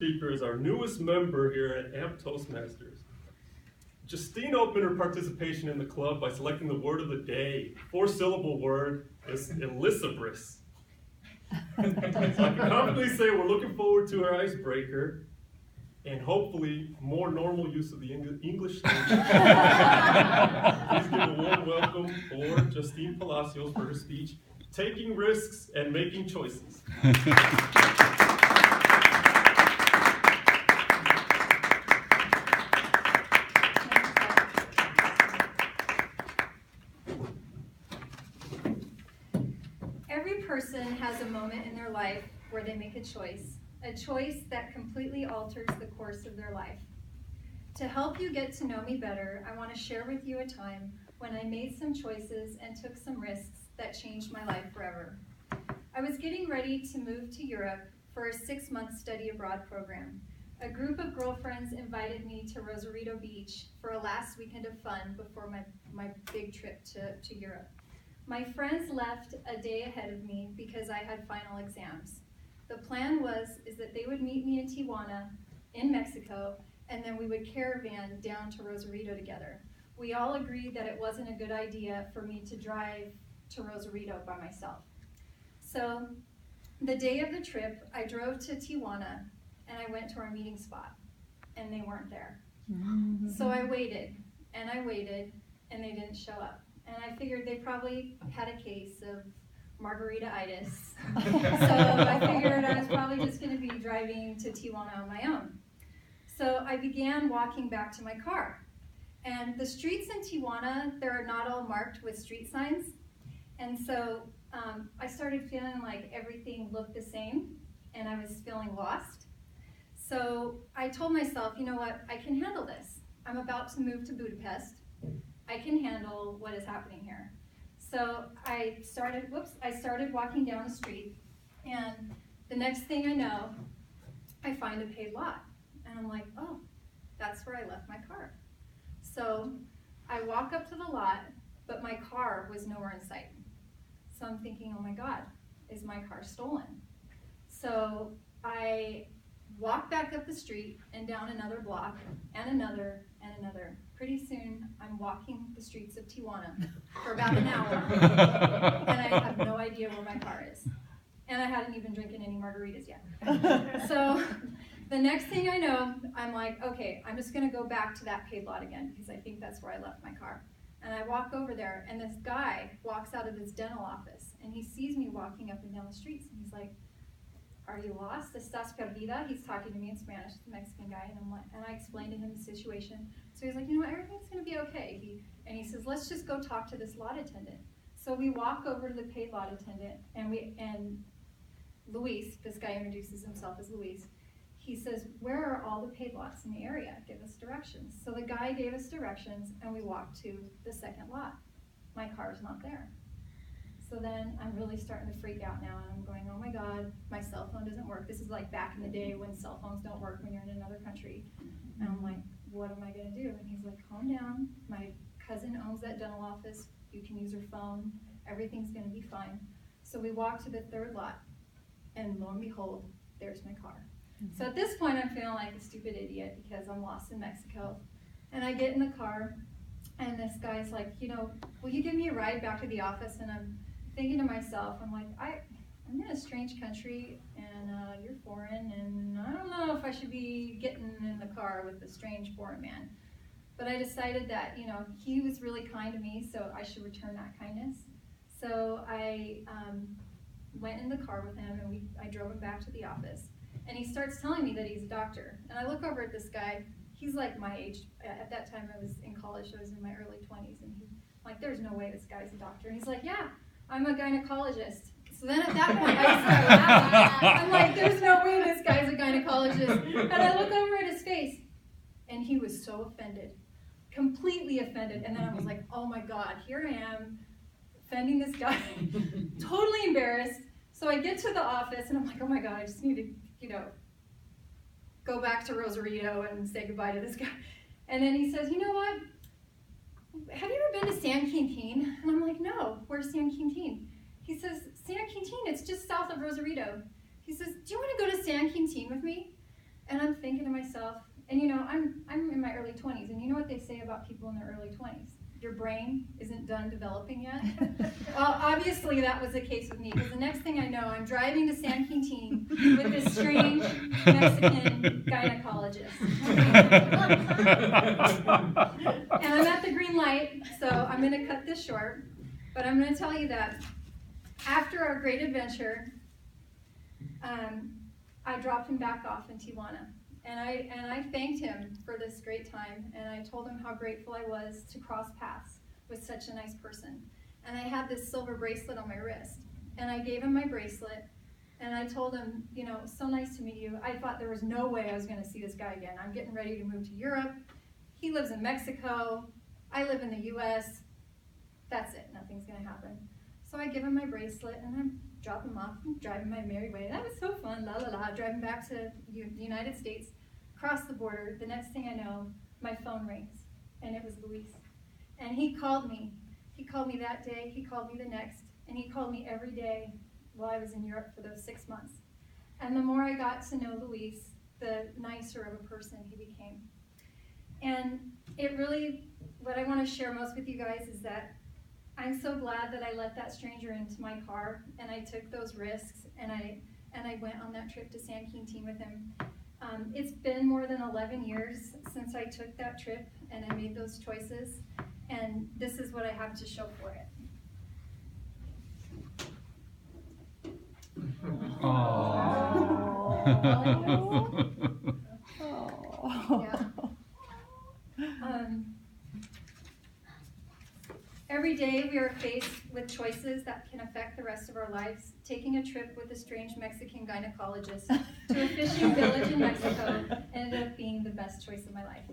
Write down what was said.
speaker is our newest member here at Amped-Toastmasters. Justine opened her participation in the club by selecting the word of the day. 4-syllable word is Elizabeth. So I can confidently say we're looking forward to our icebreaker and hopefully more normal use of the English language. Please give a warm welcome for Justine Palacios for her speech, Taking Risks and Making Choices. Every person has a moment in their life where they make a choice that completely alters the course of their life. To help you get to know me better, I want to share with you a time when I made some choices and took some risks that changed my life forever. I was getting ready to move to Europe for a 6-month study abroad program. A group of girlfriends invited me to Rosarito Beach for a last weekend of fun before my big trip to Europe. My friends left a day ahead of me because I had final exams. The plan is that they would meet me in Tijuana, in Mexico, and then we would caravan down to Rosarito together. We all agreed that it wasn't a good idea for me to drive to Rosarito by myself. So the day of the trip, I drove to Tijuana and I went to our meeting spot, and they weren't there. So I waited, and they didn't show up. And I figured they probably had a case of margarita-itis. So I figured I was probably just going to be driving to Tijuana on my own. So I began walking back to my car. And the streets in Tijuana, they're not all marked with street signs. And so I started feeling like everything looked the same, and I was feeling lost. So I told myself, you know what, I can handle this. I'm about to move to Budapest. I can handle what is happening here. So I started walking down the street, and the next thing I know, I find a paid lot. And I'm like, oh, that's where I left my car. So I walk up to the lot, but my car was nowhere in sight. So I'm thinking, oh my God, is my car stolen? So I walk back up the street and down another block, and another, and another. Pretty soon, I'm walking the streets of Tijuana for about an hour, and I have no idea where my car is. And I hadn't even drinking any margaritas yet. So the next thing I know, I'm like, okay, I'm just gonna go back to that paid lot again, because I think that's where I left my car. And I walk over there, and this guy walks out of his dental office, and he sees me walking up and down the streets, and he's like, are you lost? ¿Estás perdida? He's talking to me in Spanish, the Mexican guy, and I explained to him the situation. So he's like, you know what, everything's gonna be okay. He says, let's just go talk to this lot attendant. So we walk over to the paid lot attendant, and Luis, this guy introduces himself as Luis, he says, where are all the paid lots in the area? Give us directions. So the guy gave us directions, and we walked to the second lot. My car's not there. So then I'm really starting to freak out now, and I'm going, oh my God, my cell phone doesn't work. This is like back in the day when cell phones don't work when you're in another country. And I'm like, what am I gonna do? And he's like, calm down. My cousin owns that dental office. You can use her phone. Everything's gonna be fine. So we walk to the third lot, and lo and behold, there's my car. So at this point, I'm feeling like a stupid idiot because I'm lost in Mexico. And I get in the car, and this guy's like, you know, will you give me a ride back to the office? And I'm thinking to myself, I'm like, I'm in a strange country, and you're foreign, and I don't know if I should be getting in the car with a strange foreign man. But I decided that, you know, he was really kind to me, so I should return that kindness. So I went in the car with him, and I drove him back to the office. And he starts telling me that he's a doctor. And I look over at this guy. He's like my age. At that time, I was in college. I was in my early 20s. And he's like, there's no way this guy's a doctor. And he's like, yeah, I'm a gynecologist. So then at that point, I start laughing. I'm like, there's no way this guy's a gynecologist. And I look over at his face, and he was so offended, completely offended. And then I was like, oh my God, here I am, offending this guy, totally embarrassed. So I get to the office, and I'm like, oh my God, I just need to, you know, go back to Rosarito and say goodbye to this guy. And then he says, you know what? Have you ever been to San Quintin? And I'm like, no, where's San Quintin? He says, San Quintin, it's just south of Rosarito. He says, do you want to go to San Quintin with me? And myself, and you know, I'm in my early 20s, and you know what they say about people in their early 20s? Your brain isn't done developing yet. Well, obviously that was the case with me, because the next thing I know, I'm driving to San Quintin with this strange Mexican gynecologist. And I'm at the green light, so I'm going to cut this short, but I'm going to tell you that after our great adventure, I dropped him back off in Tijuana. And I thanked him for this great time, and I told him how grateful I was to cross paths with such a nice person. And I had this silver bracelet on my wrist, and I gave him my bracelet, and I told him, you know, so nice to meet you. I thought there was no way I was going to see this guy again. I'm getting ready to move to Europe. He lives in Mexico. I live in the US. That's it. Nothing's going to happen. So I give him my bracelet, and I drop him off and driving my merry way. That was so fun, la la la, driving back to the United States, cross the border. The next thing I know, my phone rings, and it was Luis. And he called me. He called me that day, he called me the next, and he called me every day while I was in Europe for those 6 months. And the more I got to know Luis, the nicer of a person he became. And it really, what I want to share most with you guys is that I'm so glad that I let that stranger into my car, and I took those risks, and I went on that trip to San Quintin with him. It's been more than 11 years since I took that trip, and I made those choices, and this is what I have to show for it. Every day we are faced with choices that can affect the rest of our lives. Taking a trip with a strange Mexican gynecologist to a fishing village in Mexico ended up being the best choice of my life.